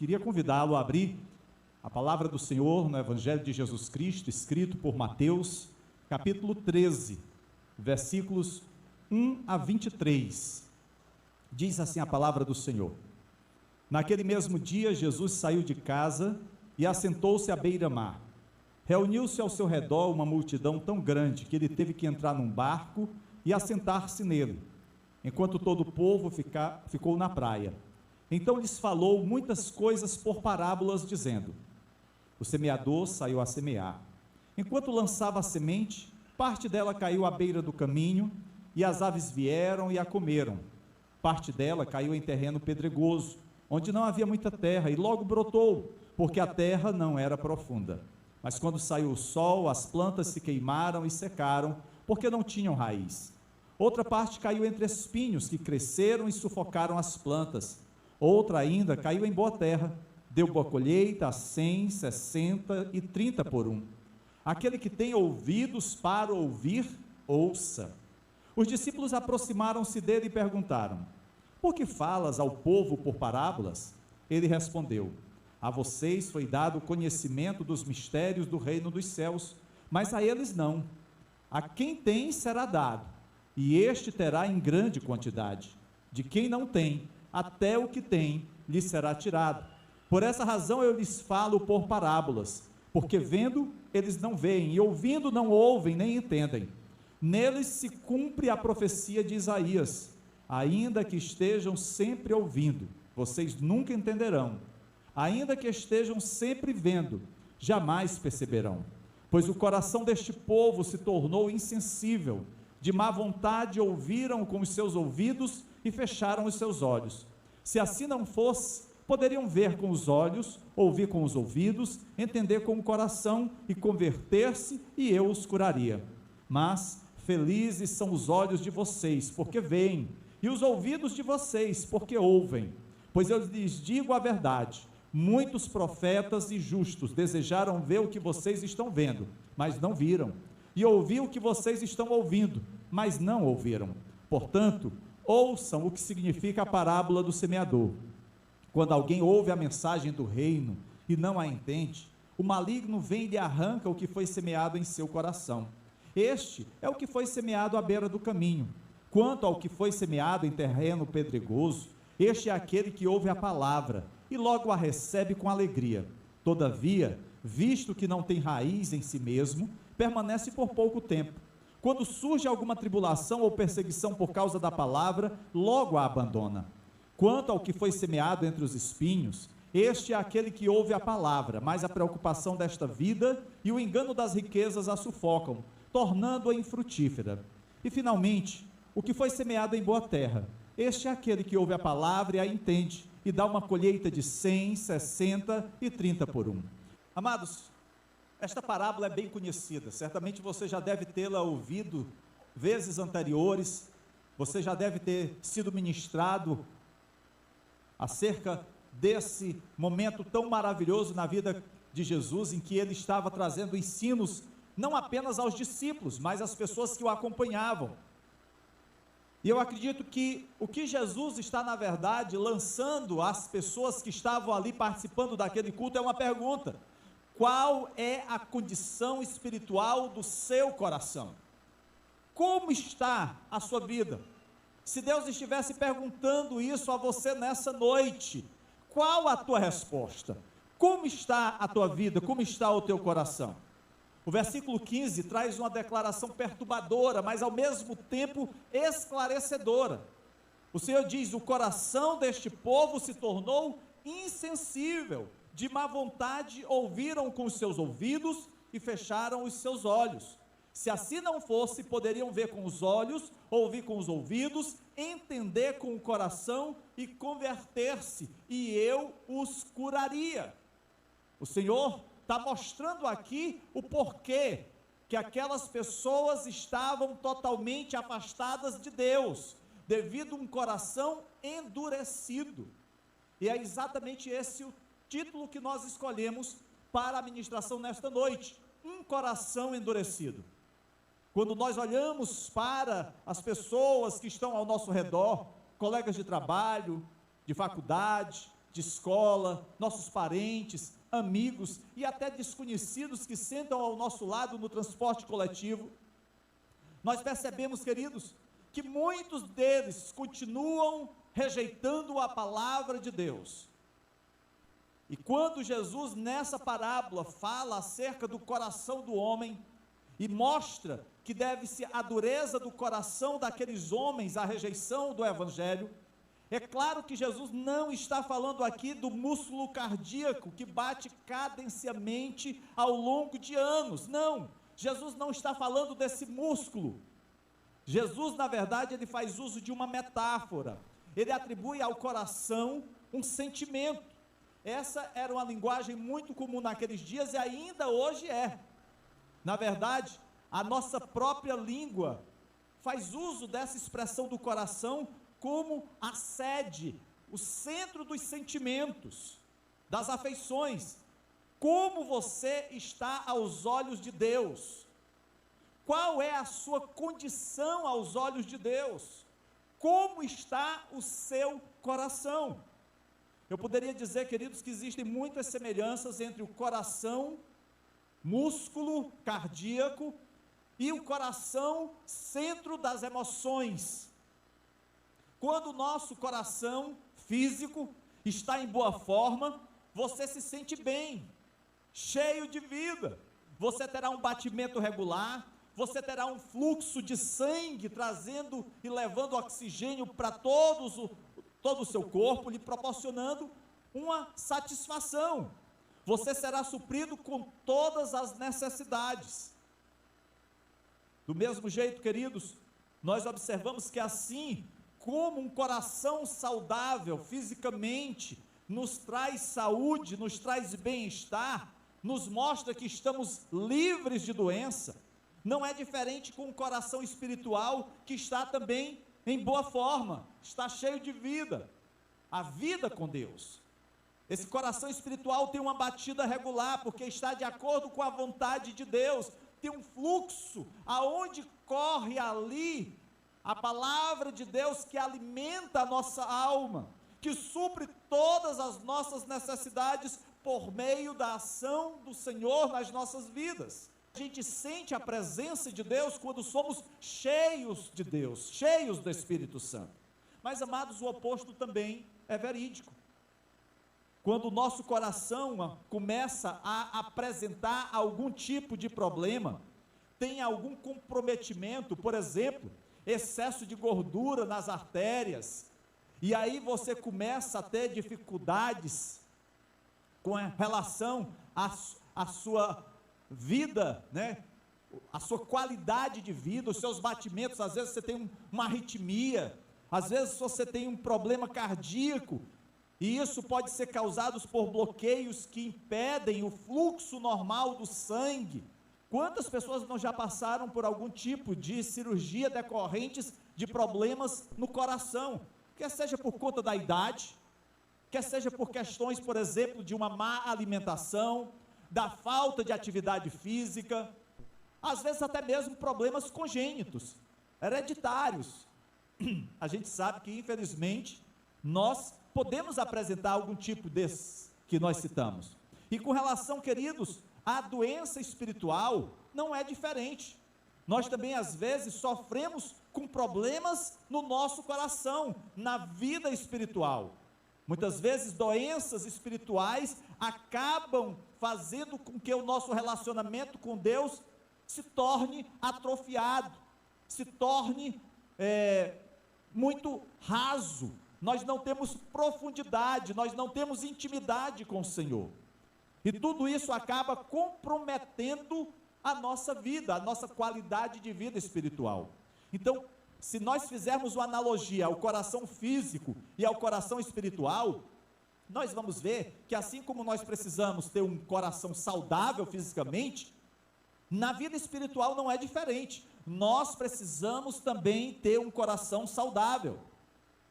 queria convidá-lo a abrir a palavra do Senhor no Evangelho de Jesus Cristo, escrito por Mateus, capítulo 13, versículos 1 a 23. Diz assim a palavra do Senhor: Naquele mesmo dia, Jesus saiu de casa e assentou-se à beira-mar. Reuniu-se ao seu redor uma multidão tão grande que ele teve que entrar num barco e assentar-se nele, enquanto todo o povo ficou na praia. Então lhes falou muitas coisas por parábolas, dizendo: O semeador saiu a semear. Enquanto lançava a semente, parte dela caiu à beira do caminho, e as aves vieram e a comeram. Parte dela caiu em terreno pedregoso, onde não havia muita terra, e logo brotou, porque a terra não era profunda. Mas quando saiu o sol, as plantas se queimaram e secaram, porque não tinham raiz. Outra parte caiu entre espinhos, que cresceram e sufocaram as plantas. Outra ainda caiu em boa terra, deu boa colheita a 100, 60 e 30 por um. Aquele que tem ouvidos para ouvir, ouça. Os discípulos aproximaram-se dele e perguntaram: Por que falas ao povo por parábolas? Ele respondeu: A vocês foi dado o conhecimento dos mistérios do reino dos céus, mas a eles não. A quem tem será dado, e este terá em grande quantidade. De quem não tem, até o que tem lhe será tirado. Por essa razão eu lhes falo por parábolas, porque vendo eles não veem, e ouvindo não ouvem nem entendem. Neles se cumpre a profecia de Isaías: ainda que estejam sempre ouvindo, vocês nunca entenderão. Ainda que estejam sempre vendo, jamais perceberão. Pois o coração deste povo se tornou insensível, de má vontade ouviram com os seus ouvidos e fecharam os seus olhos. Se assim não fosse, poderiam ver com os olhos, ouvir com os ouvidos, entender com o coração e converter-se, e eu os curaria. Mas felizes são os olhos de vocês, porque veem, e os ouvidos de vocês, porque ouvem. Pois eu lhes digo a verdade: muitos profetas e justos desejaram ver o que vocês estão vendo, mas não viram, e ouvir o que vocês estão ouvindo, mas não ouviram. Portanto, ouçam o que significa a parábola do semeador. Quando alguém ouve a mensagem do reino e não a entende, o maligno vem e lhe arranca o que foi semeado em seu coração. Este é o que foi semeado à beira do caminho. Quanto ao que foi semeado em terreno pedregoso, este é aquele que ouve a palavra e logo a recebe com alegria. Todavia, visto que não tem raiz em si mesmo, permanece por pouco tempo. Quando surge alguma tribulação ou perseguição por causa da palavra, logo a abandona. Quanto ao que foi semeado entre os espinhos, este é aquele que ouve a palavra, mas a preocupação desta vida e o engano das riquezas a sufocam, tornando-a infrutífera. E finalmente, o que foi semeado em boa terra, este é aquele que ouve a palavra e a entende, e dá uma colheita de 100, 60 e 30 por um. Amados, esta parábola é bem conhecida, certamente você já deve tê-la ouvido vezes anteriores, você já deve ter sido ministrado acerca desse momento tão maravilhoso na vida de Jesus, em que ele estava trazendo ensinos, não apenas aos discípulos, mas às pessoas que o acompanhavam. E eu acredito que o que Jesus está, na verdade, lançando às pessoas que estavam ali participando daquele culto é uma pergunta: qual é a condição espiritual do seu coração? Como está a sua vida? Se Deus estivesse perguntando isso a você nessa noite, qual a tua resposta? Como está a tua vida? Como está o teu coração? O versículo 15 traz uma declaração perturbadora, mas ao mesmo tempo esclarecedora. O Senhor diz: o coração deste povo se tornou insensível, de má vontade ouviram com os seus ouvidos e fecharam os seus olhos. Se assim não fosse, poderiam ver com os olhos, ouvir com os ouvidos, entender com o coração e converter-se, e eu os curaria. O Senhor está mostrando aqui o porquê que aquelas pessoas estavam totalmente afastadas de Deus, devido a um coração endurecido. E é exatamente esse o título que nós escolhemos para a ministração nesta noite: um coração endurecido. Quando nós olhamos para as pessoas que estão ao nosso redor, colegas de trabalho, de faculdade, de escola, nossos parentes, amigos e até desconhecidos que sentam ao nosso lado no transporte coletivo, nós percebemos, queridos, que muitos deles continuam rejeitando a palavra de Deus. E quando Jesus, nessa parábola, fala acerca do coração do homem e mostra que deve-se a dureza do coração daqueles homens, a rejeição do evangelho, é claro que Jesus não está falando aqui do músculo cardíaco que bate cadenciamente ao longo de anos. Não, Jesus não está falando desse músculo. Jesus, na verdade, ele faz uso de uma metáfora. Ele atribui ao coração um sentimento. Essa era uma linguagem muito comum naqueles dias e ainda hoje é. Na verdade, a nossa própria língua faz uso dessa expressão do coração como a sede, o centro dos sentimentos, das afeições. Como você está aos olhos de Deus? Qual é a sua condição aos olhos de Deus? Como está o seu coração? Eu poderia dizer, queridos, que existem muitas semelhanças entre o coração, músculo cardíaco, e o coração, centro das emoções. Quando o nosso coração físico está em boa forma, você se sente bem, cheio de vida, você terá um batimento regular, você terá um fluxo de sangue trazendo e levando oxigênio para todo o seu corpo, lhe proporcionando uma satisfação. Você será suprido com todas as necessidades. Do mesmo jeito, queridos, nós observamos que assim como um coração saudável fisicamente nos traz saúde, nos traz bem-estar, nos mostra que estamos livres de doença, não é diferente com o coração espiritual que está também em boa forma, está cheio de vida, a vida com Deus. Esse coração espiritual tem uma batida regular, porque está de acordo com a vontade de Deus, tem um fluxo, aonde corre ali a palavra de Deus que alimenta a nossa alma, que supre todas as nossas necessidades por meio da ação do Senhor nas nossas vidas. A gente sente a presença de Deus quando somos cheios de Deus, cheios do Espírito Santo. Mas, amados, o oposto também é verídico. Quando o nosso coração começa a apresentar algum tipo de problema, tem algum comprometimento, por exemplo, excesso de gordura nas artérias, e aí você começa a ter dificuldades com relação à sua vida, né? A sua qualidade de vida, os seus batimentos, às vezes você tem uma arritmia, às vezes você tem um problema cardíaco, e isso pode ser causado por bloqueios que impedem o fluxo normal do sangue. Quantas pessoas não já passaram por algum tipo de cirurgia decorrentes de problemas no coração, quer seja por conta da idade, quer seja por questões, por exemplo, de uma má alimentação, da falta de atividade física, às vezes até mesmo problemas congênitos, hereditários. A gente sabe que, infelizmente, nós podemos apresentar algum tipo desses que nós citamos. E com relação, queridos, à doença espiritual, não é diferente. Nós também, às vezes, sofremos com problemas no nosso coração, na vida espiritual. Muitas vezes, doenças espirituais acabam fazendo com que o nosso relacionamento com Deus se torne atrofiado, se torne muito raso. Nós não temos profundidade, nós não temos intimidade com o Senhor. E tudo isso acaba comprometendo a nossa vida, a nossa qualidade de vida espiritual. Então, se nós fizermos uma analogia ao coração físico e ao coração espiritual, nós vamos ver que assim como nós precisamos ter um coração saudável fisicamente, na vida espiritual não é diferente. Nós precisamos também ter um coração saudável.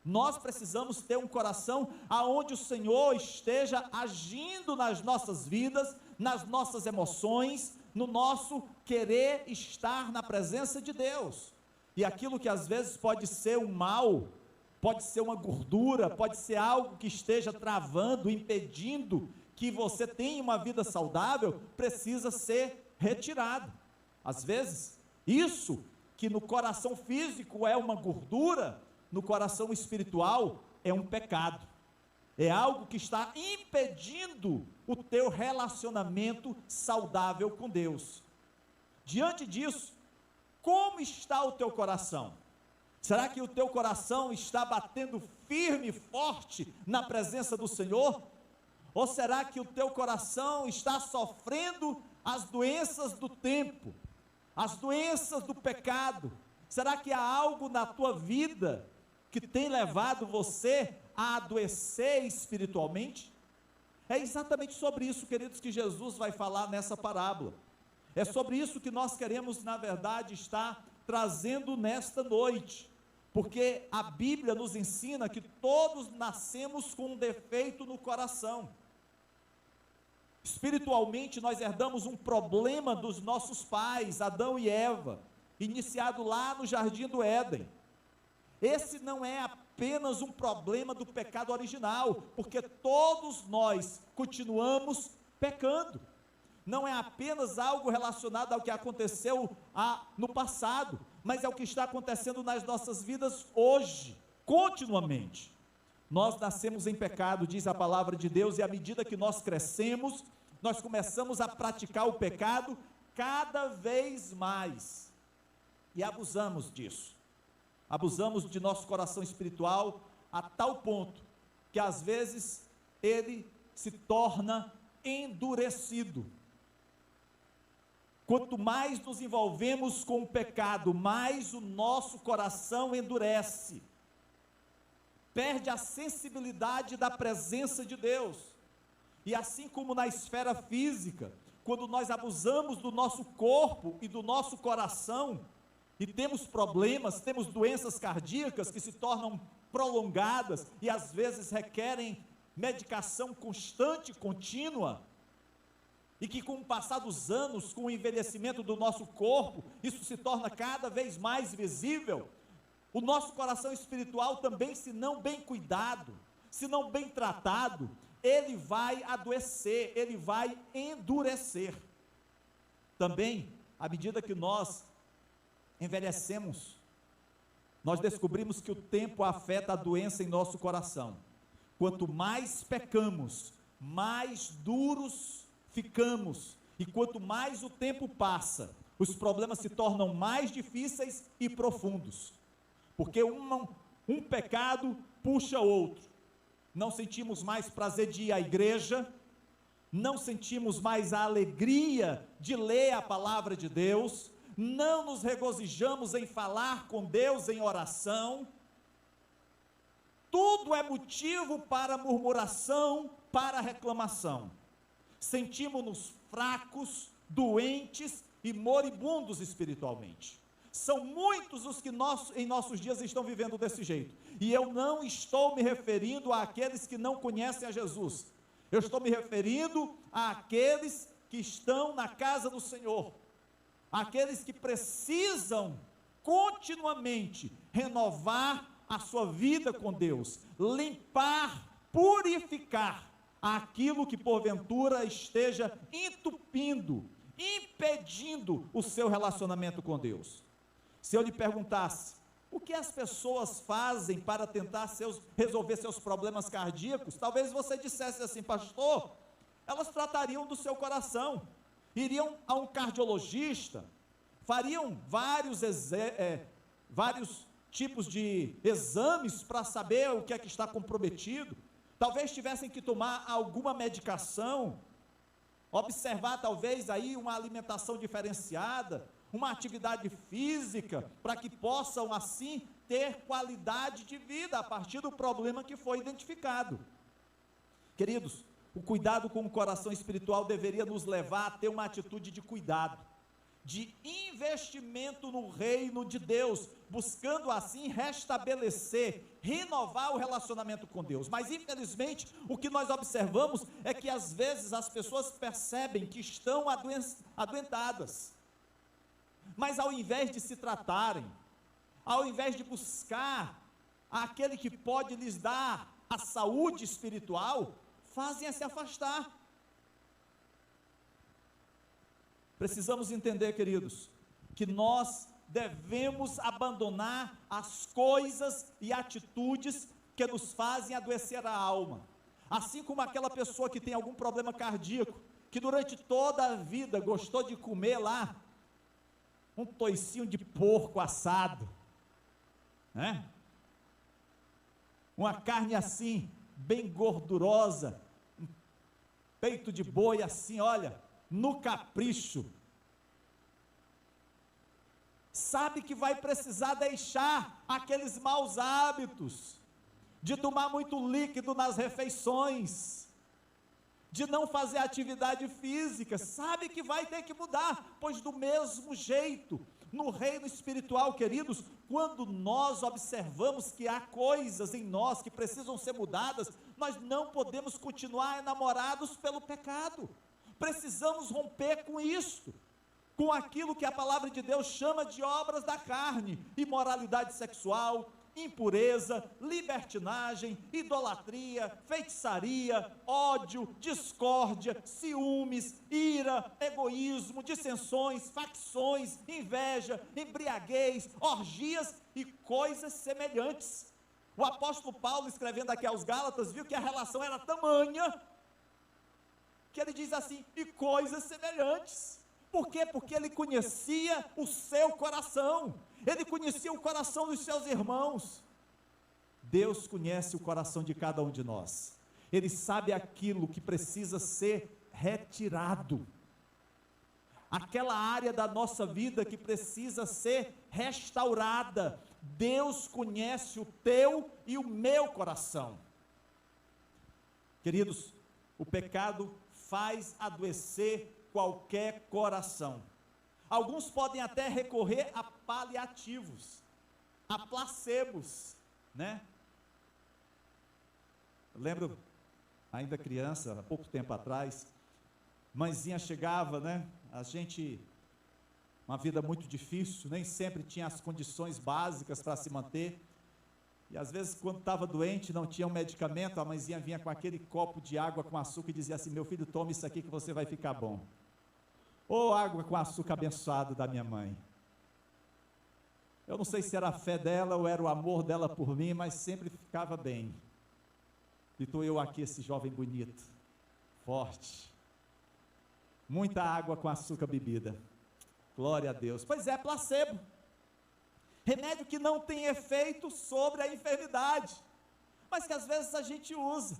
Nós precisamos ter um coração aonde o Senhor esteja agindo nas nossas vidas, nas nossas emoções, no nosso querer estar na presença de Deus. E aquilo que às vezes pode ser um mal, pode ser uma gordura, pode ser algo que esteja travando, impedindo que você tenha uma vida saudável, precisa ser retirado. Às vezes, isso que no coração físico é uma gordura, no coração espiritual é um pecado. É algo que está impedindo o teu relacionamento saudável com Deus. Diante disso, como está o teu coração? Será que o teu coração está batendo firme e forte na presença do Senhor? Ou será que o teu coração está sofrendo as doenças do tempo, as doenças do pecado? Será que há algo na tua vida que tem levado você a adoecer espiritualmente? É exatamente sobre isso, queridos, que Jesus vai falar nessa parábola. É sobre isso que nós queremos, na verdade, estar trazendo nesta noite, porque a Bíblia nos ensina que todos nascemos com um defeito no coração. Espiritualmente, nós herdamos um problema dos nossos pais, Adão e Eva, iniciado lá no Jardim do Éden. Esse não é apenas um problema do pecado original, porque todos nós continuamos pecando. Não é apenas algo relacionado ao que aconteceu no passado, mas é o que está acontecendo nas nossas vidas hoje, continuamente. Nós nascemos em pecado, diz a palavra de Deus, e à medida que nós crescemos, nós começamos a praticar o pecado cada vez mais, e abusamos disso. Abusamos de nosso coração espiritual a tal ponto que às vezes ele se torna endurecido. Quanto mais nos envolvemos com o pecado, mais o nosso coração endurece, perde a sensibilidade da presença de Deus. E assim como na esfera física, quando nós abusamos do nosso corpo e do nosso coração, e temos problemas, temos doenças cardíacas que se tornam prolongadas e às vezes requerem medicação constante, contínua, e que com o passar dos anos, com o envelhecimento do nosso corpo, isso se torna cada vez mais visível. O nosso coração espiritual também, se não bem cuidado, se não bem tratado, ele vai adoecer, ele vai endurecer. Também, à medida que nós envelhecemos, nós descobrimos que o tempo afeta a doença em nosso coração. Quanto mais pecamos, mais duros ficamos, e quanto mais o tempo passa, os problemas se tornam mais difíceis e profundos, porque um pecado puxa outro. Não sentimos mais prazer de ir à igreja, não sentimos mais a alegria de ler a palavra de Deus, não nos regozijamos em falar com Deus em oração. Tudo é motivo para murmuração, para reclamação. Sentimos-nos fracos, doentes e moribundos espiritualmente. São muitos os que em nossos dias estão vivendo desse jeito, e eu não estou me referindo àqueles que não conhecem a Jesus, eu estou me referindo àqueles que estão na casa do Senhor, aqueles que precisam continuamente renovar a sua vida com Deus, limpar, purificar aquilo que porventura esteja entupindo, impedindo o seu relacionamento com Deus. Se eu lhe perguntasse, o que as pessoas fazem para tentar resolver seus problemas cardíacos, talvez você dissesse assim: pastor, elas tratariam do seu coração, iriam a um cardiologista, fariam vários tipos de exames para saber o que é que está comprometido, talvez tivessem que tomar alguma medicação, observar talvez aí uma alimentação diferenciada, uma atividade física, para que possam assim ter qualidade de vida a partir do problema que foi identificado. Queridos, o cuidado com o coração espiritual deveria nos levar a ter uma atitude de cuidado, de investimento no reino de Deus, buscando assim restabelecer, renovar o relacionamento com Deus. Mas infelizmente o que nós observamos é que às vezes as pessoas percebem que estão adoentadas, mas ao invés de se tratarem, ao invés de buscar àquele que pode lhes dar a saúde espiritual, fazem se afastar. Precisamos entender, queridos, que nós devemos abandonar as coisas e atitudes que nos fazem adoecer a alma. Assim como aquela pessoa que tem algum problema cardíaco, que durante toda a vida gostou de comer lá um toicinho de porco assado, né? Uma carne assim, bem gordurosa, um peito de boi assim, olha, no capricho, sabe que vai precisar deixar aqueles maus hábitos, de tomar muito líquido nas refeições, de não fazer atividade física, sabe que vai ter que mudar, pois do mesmo jeito, no reino espiritual, queridos, quando nós observamos que há coisas em nós que precisam ser mudadas, nós não podemos continuar enamorados pelo pecado, precisamos romper com isto, com aquilo que a palavra de Deus chama de obras da carne, imoralidade sexual, impureza, libertinagem, idolatria, feitiçaria, ódio, discórdia, ciúmes, ira, egoísmo, dissensões, facções, inveja, embriaguez, orgias e coisas semelhantes. O apóstolo Paulo, escrevendo aqui aos Gálatas, viu que a relação era tamanha, que ele diz assim, e coisas semelhantes. Por quê? Porque ele conhecia o seu coração, ele conhecia o coração dos seus irmãos. Deus conhece o coração de cada um de nós, ele sabe aquilo que precisa ser retirado, aquela área da nossa vida que precisa ser restaurada. Deus conhece o teu e o meu coração. Queridos, o pecado faz adoecer qualquer coração. Alguns podem até recorrer a paliativos, a placebos, né? Eu lembro, ainda criança, há pouco tempo atrás, mãezinha chegava, né? A gente, uma vida muito difícil, nem sempre tinha as condições básicas para se manter, e às vezes quando estava doente, não tinha um medicamento, a mãezinha vinha com aquele copo de água com açúcar e dizia assim, meu filho, tome isso aqui que você vai ficar bom. Ou água com açúcar abençoado da minha mãe. Eu não sei se era a fé dela ou era o amor dela por mim, mas sempre ficava bem. E estou eu aqui, esse jovem bonito, forte, muita água com açúcar bebida, glória a Deus. Pois é, placebo, remédio que não tem efeito sobre a enfermidade, mas que às vezes a gente usa.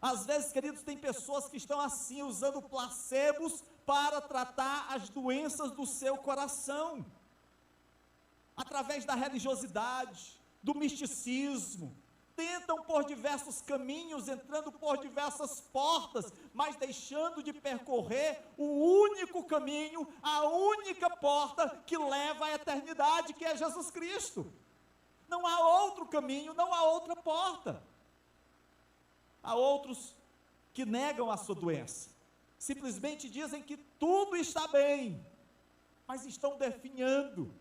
Às vezes, queridos, tem pessoas que estão assim, usando placebos para tratar as doenças do seu coração, através da religiosidade, do misticismo, tentam por diversos caminhos, entrando por diversas portas, mas deixando de percorrer o único caminho, a única porta que leva à eternidade, que é Jesus Cristo. Não há outro caminho, não há outra porta. Há outros que negam a sua doença, simplesmente dizem que tudo está bem, mas estão definhando,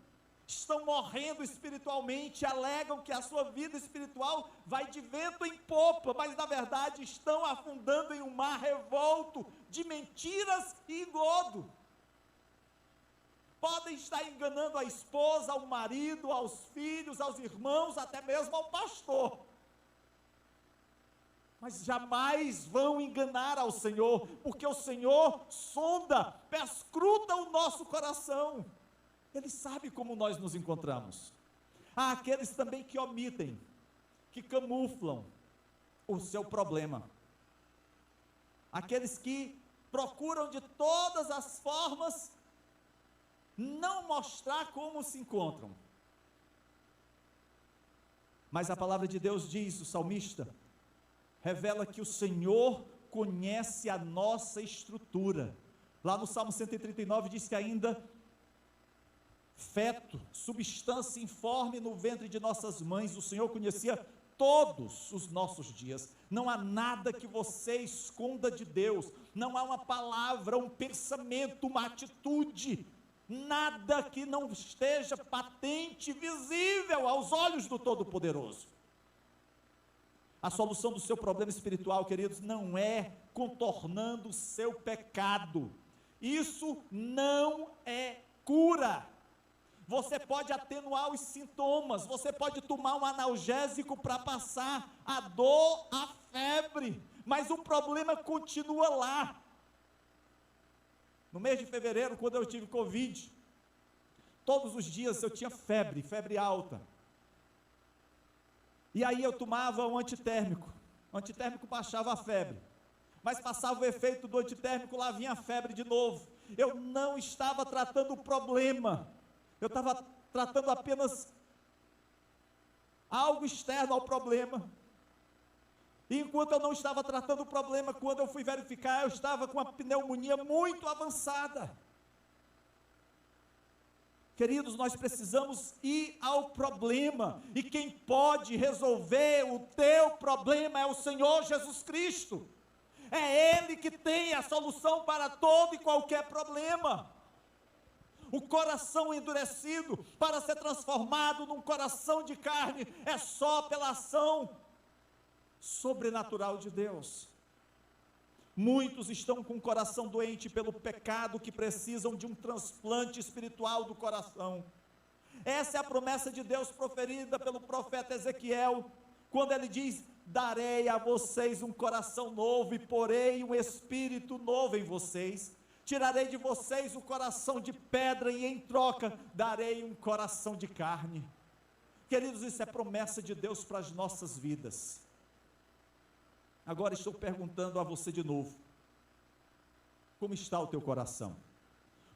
estão morrendo espiritualmente, alegam que a sua vida espiritual vai de vento em popa, mas na verdade estão afundando em um mar revolto de mentiras e engodo. Podem estar enganando a esposa, ao marido, aos filhos, aos irmãos, até mesmo ao pastor, mas jamais vão enganar ao Senhor, porque o Senhor sonda, perscruta o nosso coração, Ele sabe como nós nos encontramos. Há aqueles também que omitem, que camuflam o seu problema, aqueles que procuram de todas as formas não mostrar como se encontram, mas a palavra de Deus diz, o salmista revela que o Senhor conhece a nossa estrutura. Lá no Salmo 139 diz que ainda feto, substância informe no ventre de nossas mães, o Senhor conhecia todos os nossos dias. Não há nada que você esconda de Deus, não há uma palavra, um pensamento, uma atitude, nada que não esteja patente, visível aos olhos do Todo-Poderoso. A solução do seu problema espiritual, queridos, não é contornando o seu pecado. Isso não é cura. Você pode atenuar os sintomas, você pode tomar um analgésico para passar a dor, a febre, mas o problema continua lá. No mês de fevereiro, quando eu tive Covid, todos os dias eu tinha febre alta. E aí eu tomava um antitérmico. O antitérmico baixava a febre. Mas passava o efeito do antitérmico, lá vinha a febre de novo. Eu não estava tratando o problema. Eu estava tratando apenas algo externo ao problema. E enquanto eu não estava tratando o problema, quando eu fui verificar, eu estava com uma pneumonia muito avançada. Queridos, nós precisamos ir ao problema, e quem pode resolver o teu problema é o Senhor Jesus Cristo. É Ele que tem a solução para todo e qualquer problema. O coração endurecido, para ser transformado num coração de carne, é só pela ação sobrenatural de Deus. Muitos estão com o coração doente pelo pecado, que precisam de um transplante espiritual do coração. Essa é a promessa de Deus proferida pelo profeta Ezequiel, quando ele diz: darei a vocês um coração novo e porei um espírito novo em vocês. Tirarei de vocês o coração de pedra e em troca darei um coração de carne. Queridos, isso é promessa de Deus para as nossas vidas. Agora estou perguntando a você de novo: como está o teu coração?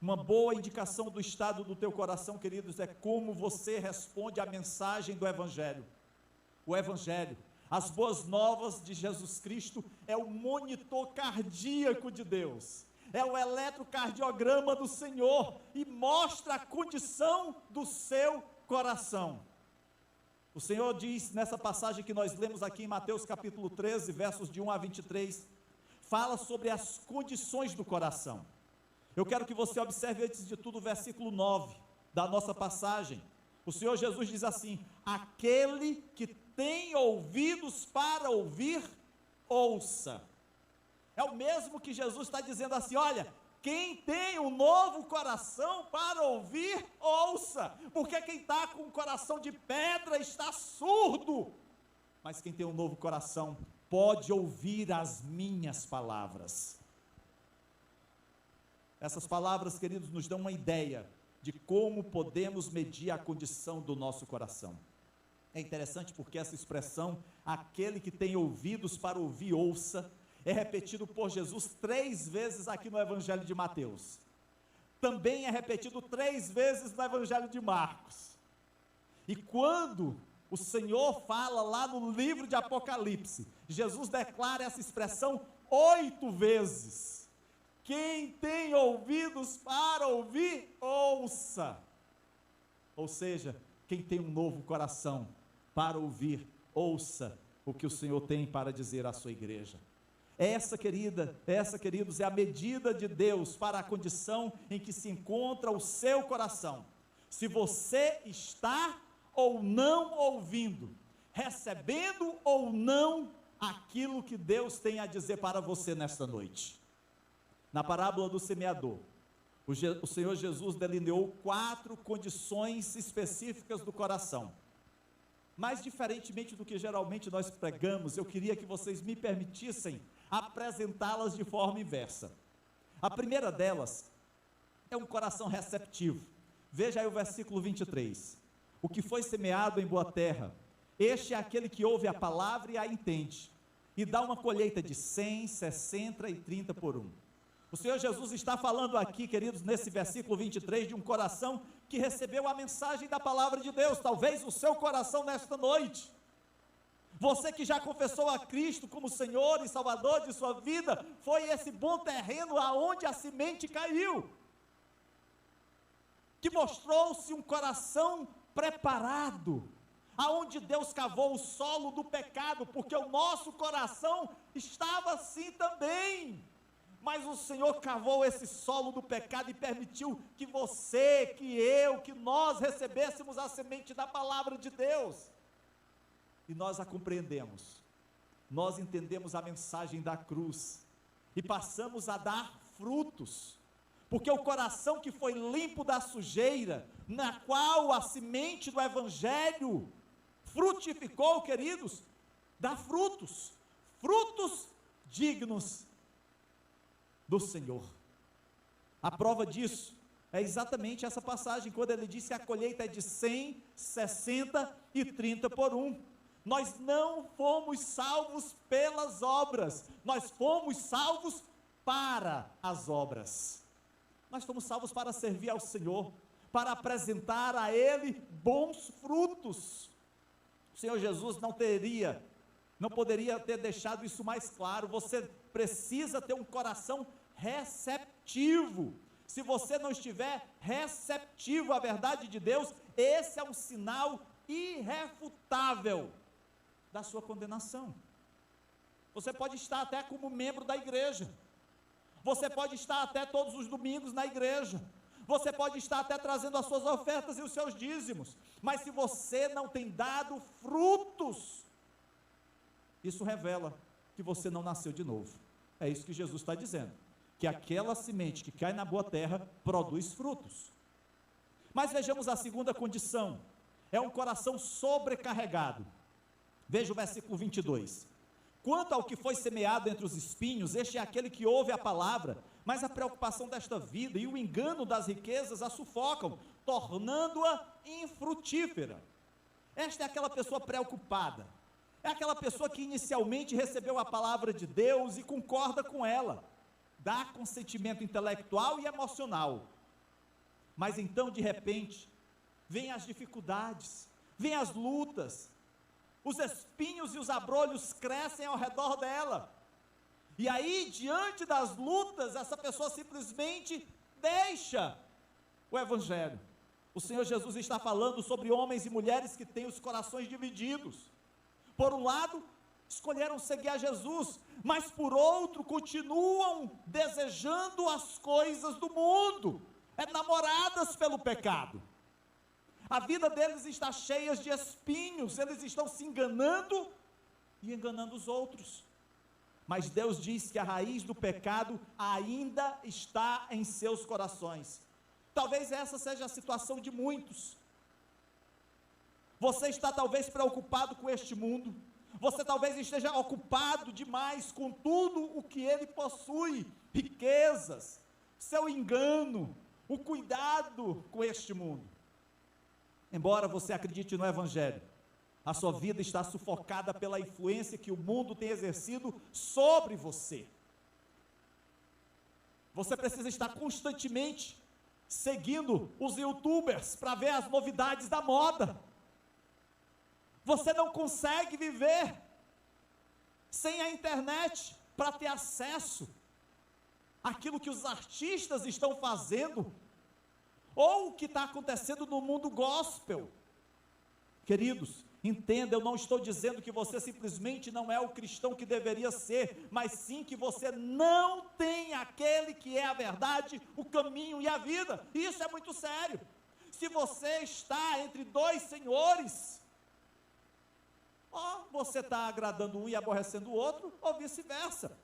Uma boa indicação do estado do teu coração, queridos, é como você responde à mensagem do Evangelho. O Evangelho, as boas novas de Jesus Cristo, é o monitor cardíaco de Deus, é o eletrocardiograma do Senhor, e mostra a condição do seu coração. O Senhor diz nessa passagem que nós lemos aqui em Mateus capítulo 13, versos de 1 a 23, fala sobre as condições do coração. Eu quero que você observe antes de tudo o versículo 9 da nossa passagem. O Senhor Jesus diz assim: aquele que tem ouvidos para ouvir, ouça. É o mesmo que Jesus está dizendo assim: olha, quem tem um novo coração para ouvir, ouça, porque quem está com um coração de pedra está surdo, mas quem tem um novo coração pode ouvir as minhas palavras. Essas palavras, queridos, nos dão uma ideia de como podemos medir a condição do nosso coração. É interessante porque essa expressão, aquele que tem ouvidos para ouvir, ouça, é repetido por Jesus 3 vezes aqui no Evangelho de Mateus. Também é repetido 3 vezes no Evangelho de Marcos. E quando o Senhor fala lá no livro de Apocalipse, Jesus declara essa expressão 8 vezes. Quem tem ouvidos para ouvir, ouça. Ou seja, quem tem um novo coração para ouvir, ouça o que o Senhor tem para dizer à sua igreja. Essa, queridos, é a medida de Deus para a condição em que se encontra o seu coração. Se você está ou não ouvindo, recebendo ou não aquilo que Deus tem a dizer para você nesta noite. Na parábola do semeador, o Senhor Jesus delineou 4 condições específicas do coração. Mas diferentemente do que geralmente nós pregamos, eu queria que vocês me permitissem apresentá-las de forma inversa. A primeira delas é um coração receptivo. Veja aí o versículo 23. O que foi semeado em boa terra, este é aquele que ouve a palavra e a entende, e dá uma colheita de 100, 60 e 30 por 1. O Senhor Jesus está falando aqui, queridos, nesse versículo 23, de um coração que recebeu a mensagem da palavra de Deus. Talvez o seu coração nesta noite, você que já confessou a Cristo como Senhor e Salvador de sua vida, foi esse bom terreno aonde a semente caiu, que mostrou-se um coração preparado, aonde Deus cavou o solo do pecado, porque o nosso coração estava assim também, mas o Senhor cavou esse solo do pecado e permitiu que você, que eu, que nós recebêssemos a semente da palavra de Deus. E nós a compreendemos, nós entendemos a mensagem da cruz e passamos a dar frutos, porque o coração que foi limpo da sujeira, na qual a semente do Evangelho frutificou, queridos, dá frutos, frutos dignos do Senhor. A prova disso é exatamente essa passagem, quando ele disse que a colheita é de 100, 60 e 30 por 1. Nós não fomos salvos pelas obras, nós fomos salvos para as obras. Nós fomos salvos para servir ao Senhor, para apresentar a Ele bons frutos. O Senhor Jesus não poderia ter deixado isso mais claro. Você precisa ter um coração receptivo. Se você não estiver receptivo à verdade de Deus, esse é um sinal irrefutável da sua condenação. Você pode estar até como membro da igreja, você pode estar até todos os domingos na igreja, você pode estar até trazendo as suas ofertas e os seus dízimos, mas se você não tem dado frutos, isso revela que você não nasceu de novo. É isso que Jesus está dizendo, que aquela semente que cai na boa terra produz frutos. Mas vejamos a segunda condição, é um coração sobrecarregado. Veja o versículo 22. Quanto ao que foi semeado entre os espinhos, este é aquele que ouve a palavra, mas a preocupação desta vida e o engano das riquezas a sufocam, tornando-a infrutífera. Esta é aquela pessoa preocupada, é aquela pessoa que inicialmente recebeu a palavra de Deus e concorda com ela, dá consentimento intelectual e emocional, mas então de repente, vêm as dificuldades, vêm as lutas, os espinhos e os abrolhos crescem ao redor dela, e aí diante das lutas, essa pessoa simplesmente deixa o Evangelho. O Senhor Jesus está falando sobre homens e mulheres que têm os corações divididos. Por um lado, escolheram seguir a Jesus, mas por outro, continuam desejando as coisas do mundo, enamoradas pelo pecado. A vida deles está cheia de espinhos, eles estão se enganando e enganando os outros. Mas Deus diz que a raiz do pecado ainda está em seus corações. Talvez essa seja a situação de muitos. Você está talvez preocupado com este mundo, você talvez esteja ocupado demais com tudo o que ele possui, riquezas, seu engano, o cuidado com este mundo. Embora você acredite no Evangelho, a sua vida está sufocada pela influência que o mundo tem exercido sobre você. Você precisa estar constantemente seguindo os youtubers para ver as novidades da moda. Você não consegue viver sem a internet para ter acesso àquilo que os artistas estão fazendo, ou o que está acontecendo no mundo gospel. Queridos, entenda, eu não estou dizendo que você simplesmente não é o cristão que deveria ser, mas sim que você não tem aquele que é a verdade, o caminho e a vida. Isso é muito sério. Se você está entre dois senhores, ou você está agradando um e aborrecendo o outro, ou vice-versa.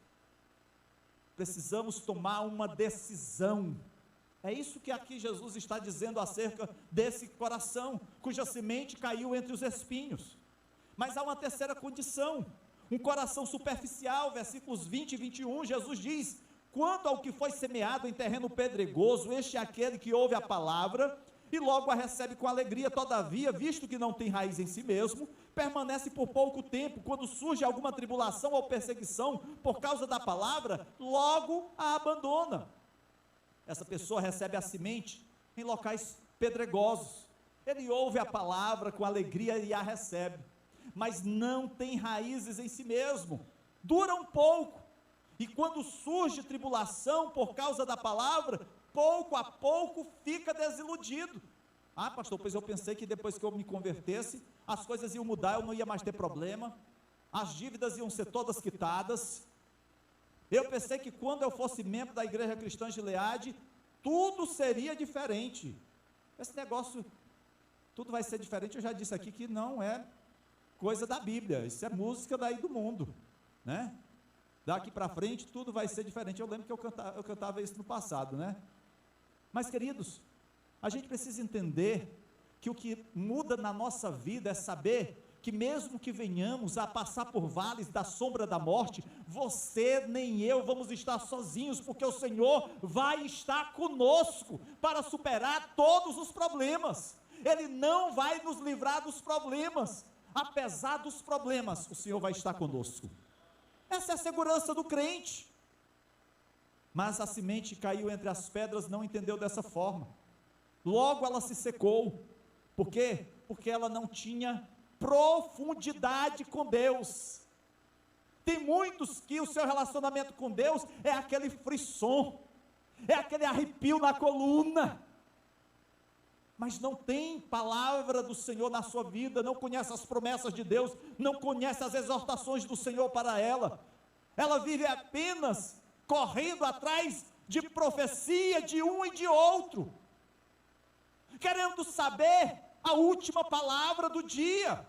Precisamos tomar uma decisão. É isso que aqui Jesus está dizendo acerca desse coração, cuja semente caiu entre os espinhos. Mas há uma terceira condição, um coração superficial, versículos 20 e 21, Jesus diz: quanto ao que foi semeado em terreno pedregoso, este é aquele que ouve a palavra, e logo a recebe com alegria, todavia, visto que não tem raiz em si mesmo, permanece por pouco tempo, quando surge alguma tribulação ou perseguição, por causa da palavra, logo a abandona. Essa pessoa recebe a semente em locais pedregosos, ele ouve a palavra com alegria e a recebe, mas não tem raízes em si mesmo, dura um pouco, e quando surge tribulação por causa da palavra, pouco a pouco fica desiludido. Ah, pastor, pois eu pensei que depois que eu me convertesse, as coisas iam mudar, eu não ia mais ter problema, as dívidas iam ser todas quitadas, Eu pensei que quando eu fosse membro da Igreja Cristã Gileade, tudo seria diferente. Esse negócio, tudo vai ser diferente, eu já disse aqui que não é coisa da Bíblia, isso é música daí do mundo, né? Daqui para frente tudo vai ser diferente. Eu lembro que eu cantava isso no passado, né? Mas, queridos, a gente precisa entender que o que muda na nossa vida é saber que mesmo que venhamos a passar por vales da sombra da morte, você nem eu vamos estar sozinhos, porque o Senhor vai estar conosco para superar todos os problemas. Ele não vai nos livrar dos problemas, apesar dos problemas, o Senhor vai estar conosco. Essa é a segurança do crente. Mas a semente caiu entre as pedras, não entendeu dessa forma. Logo ela se secou. Por quê? Porque ela não tinha profundidade com Deus. Tem muitos que o seu relacionamento com Deus é aquele frisson, é aquele arrepio na coluna, mas não tem palavra do Senhor na sua vida, não conhece as promessas de Deus, não conhece as exortações do Senhor para ela. Ela vive apenas correndo atrás de profecia de um e de outro, querendo saber a última palavra do dia,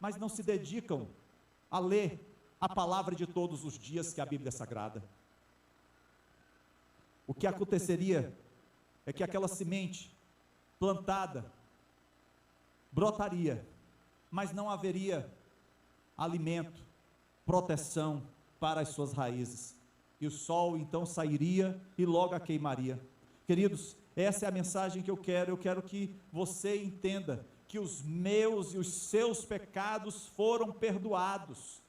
mas não se dedicam a ler a palavra de todos os dias, que é a Bíblia Sagrada. O que aconteceria é que aquela semente plantada brotaria, mas não haveria alimento, proteção para as suas raízes, e o sol então sairia e logo a queimaria. Queridos, essa é a mensagem que eu quero que você entenda, que os meus e os seus pecados foram perdoados,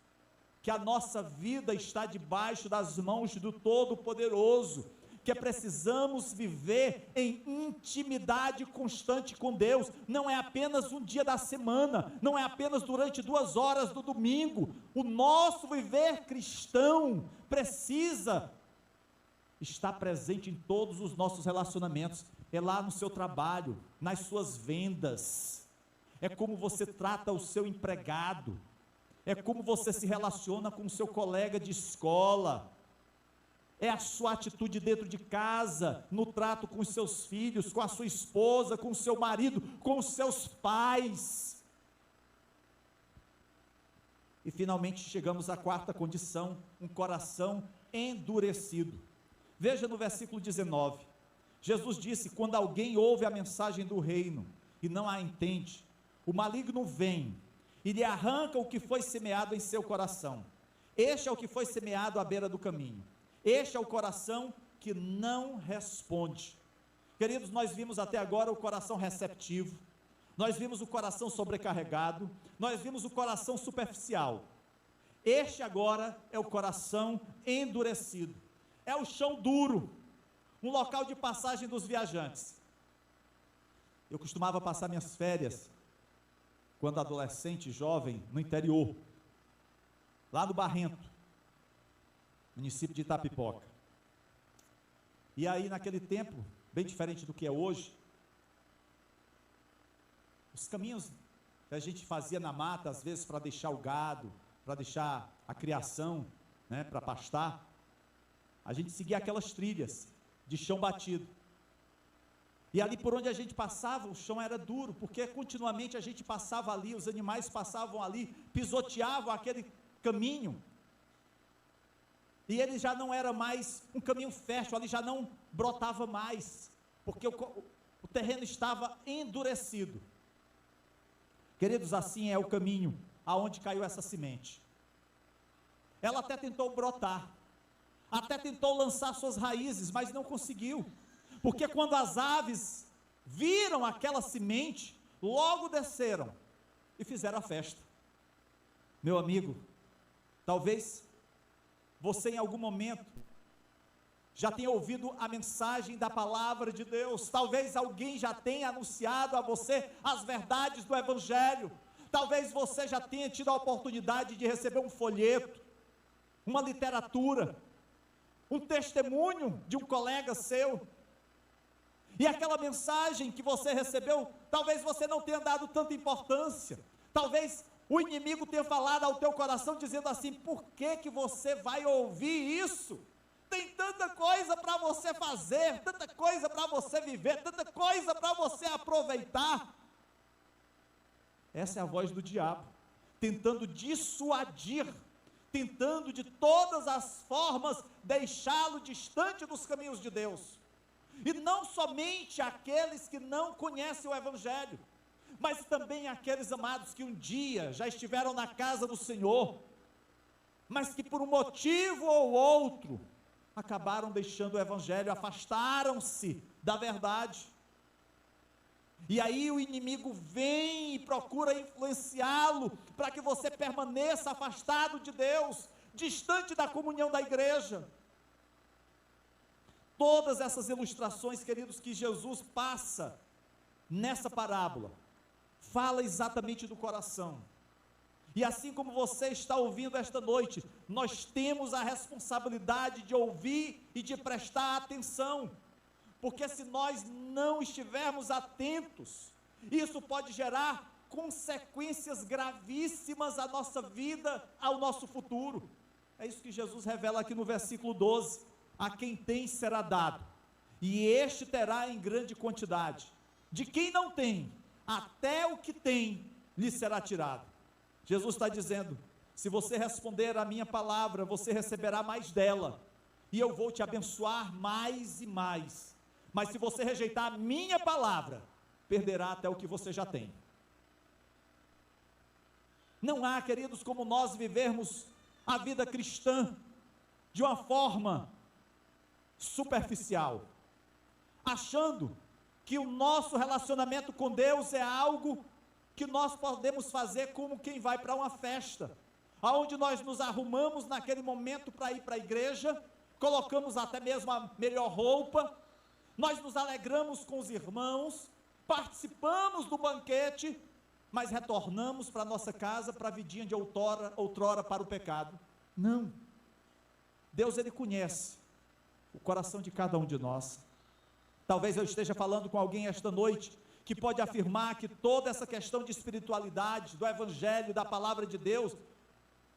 que a nossa vida está debaixo das mãos do Todo-Poderoso, que precisamos viver em intimidade constante com Deus, não é apenas um dia da semana, não é apenas durante 2 horas do domingo. O nosso viver cristão precisa estar presente em todos os nossos relacionamentos, é lá no seu trabalho, nas suas vendas, é como você trata o seu empregado, é como você se relaciona com o seu colega de escola, é a sua atitude dentro de casa, no trato com os seus filhos, com a sua esposa, com o seu marido, com os seus pais. E finalmente chegamos à 4ª condição, um coração endurecido. Veja no versículo 19, Jesus disse: quando alguém ouve a mensagem do reino e não a entende, o maligno vem e lhe arranca o que foi semeado em seu coração. Este é o que foi semeado à beira do caminho. Este é o coração que não responde. Queridos, nós vimos até agora o coração receptivo, nós vimos o coração sobrecarregado, nós vimos o coração superficial. Este agora é o coração endurecido, é o chão duro, um local de passagem dos viajantes. Eu costumava passar minhas férias, quando adolescente, jovem, no interior, lá no Barrento, município de Itapipoca. E aí naquele tempo, bem diferente do que é hoje, os caminhos que a gente fazia na mata, às vezes para deixar o gado, para deixar a criação, né, para pastar, a gente seguia aquelas trilhas de chão batido, e ali por onde a gente passava, o chão era duro, porque continuamente a gente passava ali, os animais passavam ali, pisoteavam aquele caminho, e ele já não era mais um caminho fértil, ali já não brotava mais, porque o terreno estava endurecido. Queridos, assim é o caminho aonde caiu essa semente. Ela até tentou brotar, até tentou lançar suas raízes, mas não conseguiu, porque quando as aves viram aquela semente, logo desceram e fizeram a festa. Meu amigo, talvez você em algum momento já tenha ouvido a mensagem da palavra de Deus, talvez alguém já tenha anunciado a você as verdades do Evangelho, talvez você já tenha tido a oportunidade de receber um folheto, uma literatura, um testemunho de um colega seu, e aquela mensagem que você recebeu, talvez você não tenha dado tanta importância, talvez o inimigo tenha falado ao teu coração, dizendo assim: por que que você vai ouvir isso? Tem tanta coisa para você fazer, tanta coisa para você viver, tanta coisa para você aproveitar. Essa é a voz do diabo, tentando dissuadir, tentando de todas as formas deixá-lo distante dos caminhos de Deus. E não somente aqueles que não conhecem o Evangelho, mas também aqueles, amados, que um dia já estiveram na casa do Senhor, mas que por um motivo ou outro, acabaram deixando o Evangelho, afastaram-se da verdade. E aí o inimigo vem e procura influenciá-lo, para que você permaneça afastado de Deus, distante da comunhão da igreja. Todas essas ilustrações, queridos, que Jesus passa nessa parábola, fala exatamente do coração. E assim como você está ouvindo esta noite, nós temos a responsabilidade de ouvir e de prestar atenção, porque se nós não estivermos atentos, isso pode gerar consequências gravíssimas à nossa vida, ao nosso futuro. É isso que Jesus revela aqui no versículo 12: a quem tem será dado, e este terá em grande quantidade. De quem não tem, até o que tem lhe será tirado. Jesus está dizendo: se você responder a minha palavra, você receberá mais dela, e eu vou te abençoar mais e mais. Mas se você rejeitar a minha palavra, perderá até o que você já tem. Não há, queridos, como nós vivermos a vida cristã de uma forma superficial, achando que o nosso relacionamento com Deus é algo que nós podemos fazer como quem vai para uma festa, aonde nós nos arrumamos naquele momento para ir para a igreja, colocamos até mesmo a melhor roupa, nós nos alegramos com os irmãos, participamos do banquete, mas retornamos para a nossa casa, para a vidinha de outrora para o pecado. Não. Deus, Ele conhece o coração de cada um de nós. Talvez eu esteja falando com alguém esta noite, que pode afirmar que toda essa questão de espiritualidade, do Evangelho, da Palavra de Deus,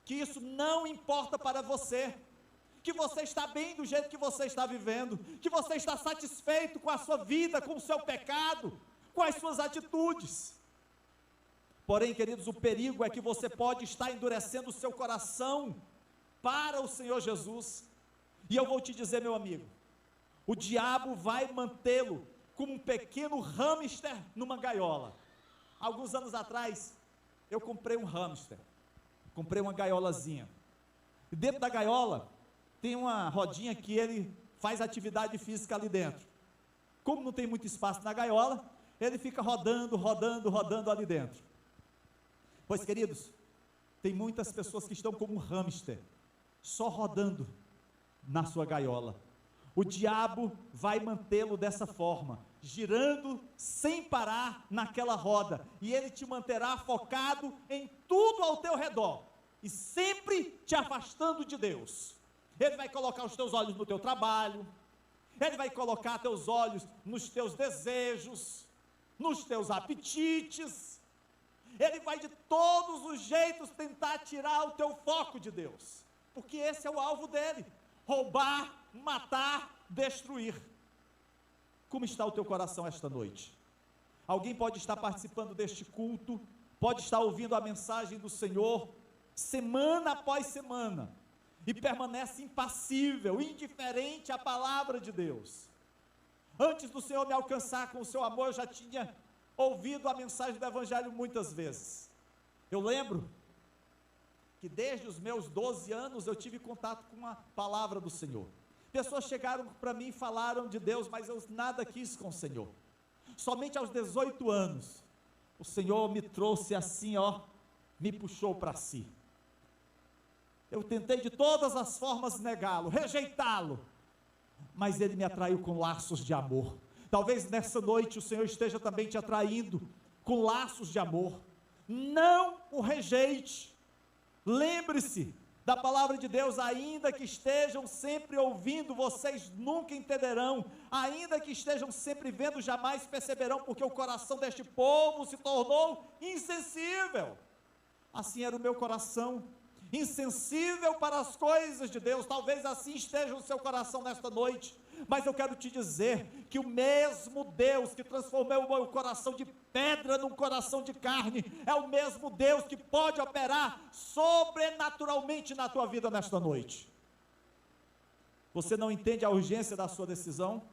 que isso não importa para você, que você está bem do jeito que você está vivendo, que você está satisfeito com a sua vida, com o seu pecado, com as suas atitudes. Porém, queridos, o perigo é que você pode estar endurecendo o seu coração para o Senhor Jesus. E eu vou te dizer, meu amigo, o diabo vai mantê-lo como um pequeno hamster numa gaiola. Alguns anos atrás, eu comprei um hamster, comprei uma gaiolazinha, e dentro da gaiola, tem uma rodinha que ele faz atividade física ali dentro. Como não tem muito espaço na gaiola, ele fica rodando ali dentro. Pois, queridos, tem muitas pessoas que estão como um hamster, só rodando na sua gaiola. O diabo vai mantê-lo dessa forma, girando sem parar naquela roda, e ele te manterá focado em tudo ao teu redor, e sempre te afastando de Deus. Ele vai colocar os teus olhos no teu trabalho, ele vai colocar teus olhos nos teus desejos, nos teus apetites, ele vai de todos os jeitos tentar tirar o teu foco de Deus, porque esse é o alvo dele: roubar, matar, destruir. Como está o teu coração esta noite? Alguém pode estar participando deste culto, pode estar ouvindo a mensagem do Senhor, semana após semana, e permanece impassível, indiferente à palavra de Deus. Antes do Senhor me alcançar com o seu amor, eu já tinha ouvido a mensagem do Evangelho muitas vezes. Eu lembro que desde os meus 12 anos eu tive contato com a palavra do Senhor. Pessoas chegaram para mim e falaram de Deus, mas eu nada quis com o Senhor. Somente aos 18 anos, o Senhor me trouxe assim, me puxou para si. Eu tentei de todas as formas negá-lo, rejeitá-lo, mas ele me atraiu com laços de amor. Talvez nessa noite o Senhor esteja também te atraindo com laços de amor. Não o rejeite. Lembre-se da palavra de Deus: ainda que estejam sempre ouvindo, vocês nunca entenderão, ainda que estejam sempre vendo, jamais perceberão, porque o coração deste povo se tornou insensível. assim era o meu coração, insensível para as coisas de Deus. Talvez assim esteja o seu coração nesta noite, mas eu quero te dizer que o mesmo Deus que transformou o meu coração de pedra num coração de carne, é o mesmo Deus que pode operar sobrenaturalmente na tua vida nesta noite. Você não entende a urgência da sua decisão?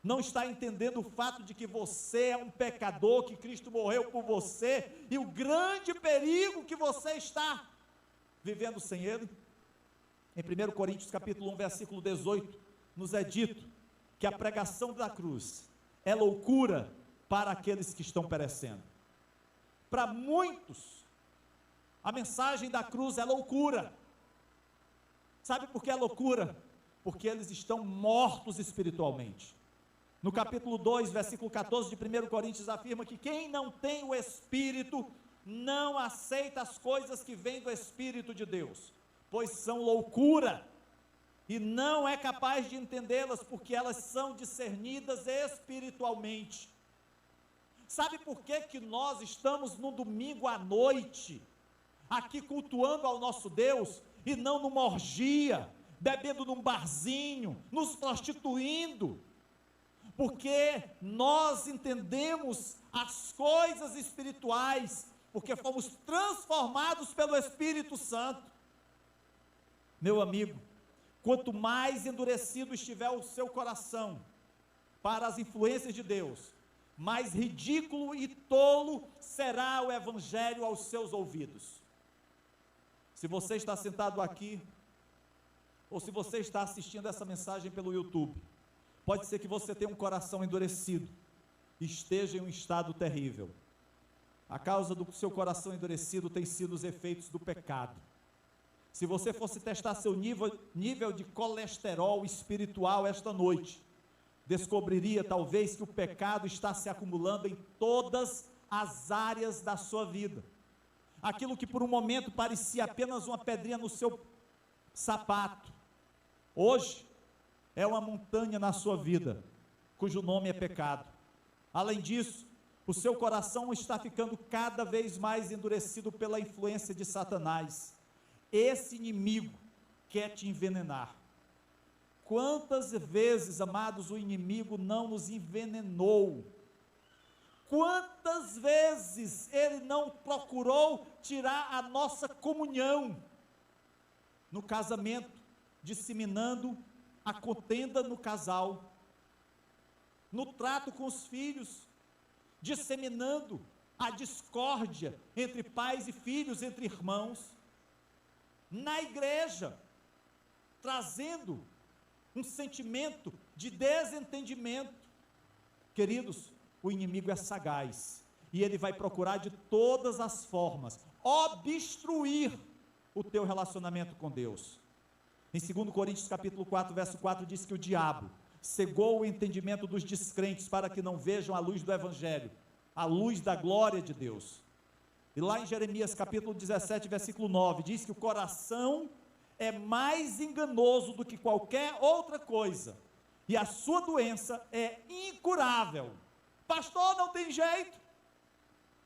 Não está entendendo o fato de que você é um pecador, que Cristo morreu por você, e o grande perigo que você está vivendo sem Ele? Em 1 Coríntios capítulo 1, versículo 18, nos é dito que a pregação da cruz é loucura para aqueles que estão perecendo. Para muitos, a mensagem da cruz é loucura. Sabe por que é loucura? Porque eles estão mortos espiritualmente. No capítulo 2, versículo 14 de 1 Coríntios, afirma que quem não tem o Espírito não aceita as coisas que vêm do Espírito de Deus, pois são loucura, e não é capaz de entendê-las, porque elas são discernidas espiritualmente. Sabe por que nós estamos no domingo à noite, aqui cultuando ao nosso Deus, e não numa orgia, bebendo num barzinho, nos prostituindo? Porque nós entendemos as coisas espirituais, porque fomos transformados pelo Espírito Santo. Meu amigo, quanto mais endurecido estiver o seu coração para as influências de Deus, mais ridículo e tolo será o Evangelho aos seus ouvidos. Se você está sentado aqui, ou se você está assistindo essa mensagem pelo YouTube, pode ser que você tenha um coração endurecido, esteja em um estado terrível. A causa do seu coração endurecido tem sido os efeitos do pecado. Se você fosse testar seu nível de colesterol espiritual esta noite, descobriria talvez que o pecado está se acumulando em todas as áreas da sua vida. Aquilo que por um momento parecia apenas uma pedrinha no seu sapato, hoje é uma montanha na sua vida, cujo nome é pecado. Além disso, o seu coração está ficando cada vez mais endurecido pela influência de Satanás. Esse inimigo quer te envenenar. Quantas vezes, amados, o inimigo não nos envenenou? Quantas vezes ele não procurou tirar a nossa comunhão no casamento, disseminando a contenda no casal, no trato com os filhos, disseminando a discórdia entre pais e filhos, entre irmãos, na igreja, trazendo um sentimento de desentendimento. Queridos, o inimigo é sagaz, e ele vai procurar de todas as formas obstruir o teu relacionamento com Deus. Em 2 Coríntios capítulo 4, verso 4, diz que o diabo cegou o entendimento dos descrentes para que não vejam a luz do Evangelho, a luz da glória de Deus. E lá em Jeremias capítulo 17, versículo 9, diz que o coração é mais enganoso do que qualquer outra coisa, e a sua doença é incurável. Pastor, não tem jeito?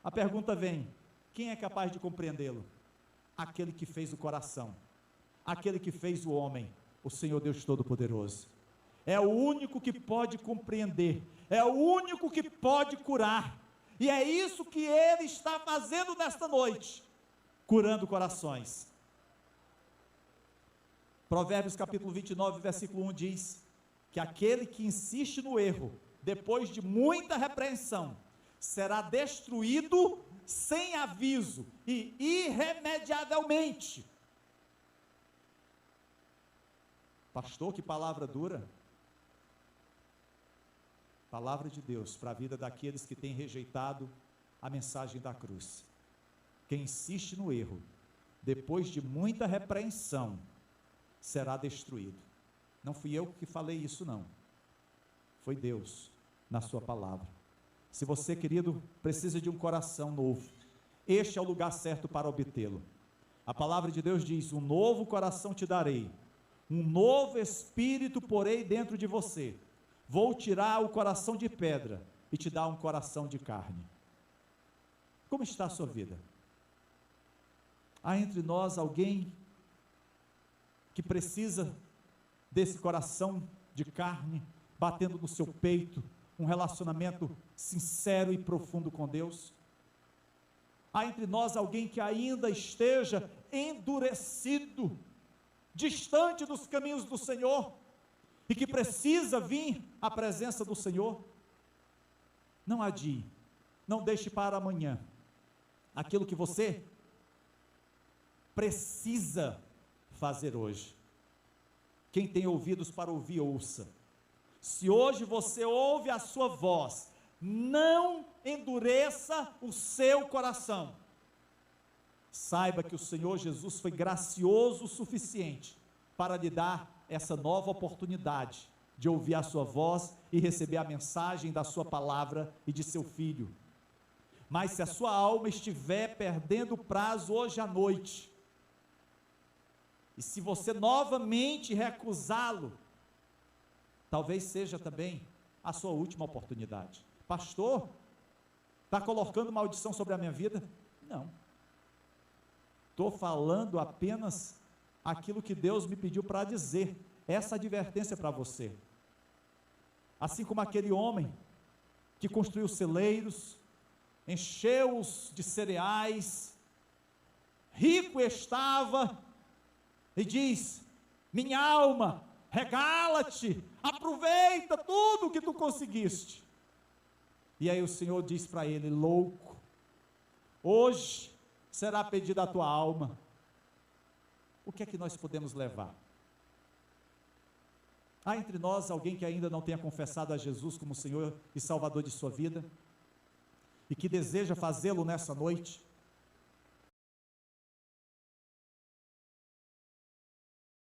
A pergunta vem: quem é capaz de compreendê-lo? Aquele que fez o coração, aquele que fez o homem, o Senhor Deus Todo-Poderoso. É o único que pode compreender, é o único que pode curar, e é isso que Ele está fazendo nesta noite, curando corações. Provérbios capítulo 29, versículo 1 diz, que aquele que insiste no erro, depois de muita repreensão, será destruído sem aviso e irremediavelmente. Pastor, que palavra dura. Palavra de Deus para a vida daqueles que têm rejeitado a mensagem da cruz. Quem insiste no erro, depois de muita repreensão, será destruído. Não fui eu que falei isso, não. Foi Deus, na sua palavra. Se você, querido, precisa de um coração novo, este é o lugar certo para obtê-lo. A palavra de Deus diz: um novo coração te darei, um novo espírito porei dentro de você. Vou tirar o coração de pedra e te dar um coração de carne. Como está a sua vida? Há entre nós alguém que precisa desse coração de carne batendo no seu peito, um relacionamento sincero e profundo com Deus? Há entre nós alguém que ainda esteja endurecido, distante dos caminhos do Senhor, e que precisa vir à presença do Senhor? Não adie, não deixe para amanhã aquilo que você precisa fazer hoje. Quem tem ouvidos para ouvir, ouça. Se hoje você ouve a sua voz, não endureça o seu coração. Saiba que o Senhor Jesus foi gracioso o suficiente para lhe dar essa nova oportunidade de ouvir a sua voz e receber a mensagem da sua palavra e de seu Filho. Mas se a sua alma estiver perdendo o prazo hoje à noite, e se você novamente recusá-lo, talvez seja também a sua última oportunidade. Pastor, está colocando maldição sobre a minha vida? Não. Estou falando apenas aquilo que Deus me pediu para dizer. Essa advertência para você. Assim como aquele homem que construiu celeiros, encheu-os de cereais, rico estava, e diz: minha alma, regala-te, aproveita tudo o que tu conseguiste. E aí o Senhor diz para ele: louco, hoje será pedida a tua alma. O que é que nós podemos levar? Há entre nós alguém que ainda não tenha confessado a Jesus como Senhor e Salvador de sua vida, e que deseja fazê-lo nessa noite?